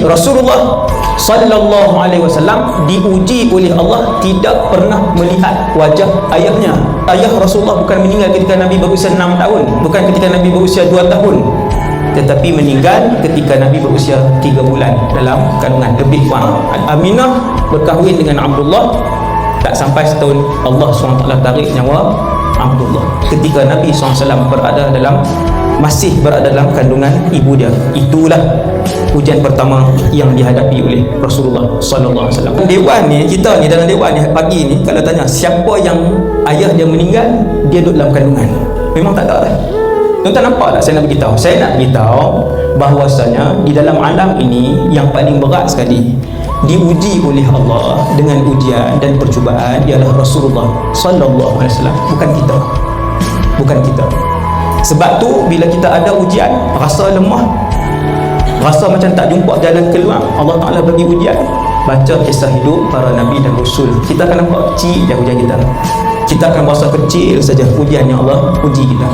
Rasulullah sallallahu alaihi wasallam diuji oleh Allah tidak pernah melihat wajah ayahnya. Ayah Rasulullah bukan meninggal ketika Nabi berusia 6 tahun, bukan ketika Nabi berusia 2 tahun, tetapi meninggal ketika Nabi berusia 3 bulan dalam kandungan, lebih kurang. Aminah berkahwin dengan Abdullah, tak sampai setahun Allah SWT tarik nyawa Abdullah ketika Nabi SAW masih berada dalam kandungan ibu dia. Itulah ujian pertama yang dihadapi oleh Rasulullah sallallahu alaihi wasallam. Dewan ni, kita ni dalam dewan ni pagi ni, kalau tanya siapa yang ayah dia meninggal, dia duduk dalam kandungan, memang tak ada lah. Tuan-tuan nampak tak saya nak beritahu? Saya nak beritahu bahawasanya di dalam alam ini yang paling berat sekali diuji oleh Allah dengan ujian dan percubaan ialah Rasulullah sallallahu alaihi wasallam, bukan kita. Bukan kita. Sebab tu bila kita ada ujian, rasa lemah, rasa macam tak jumpa jalan keluar, Allah Ta'ala bagi ujian, baca kisah hidup para Nabi dan Rasul. Kita akan nampak kecil je ujian kita. Kita akan rasa kecil saja ujian yang Allah uji kita.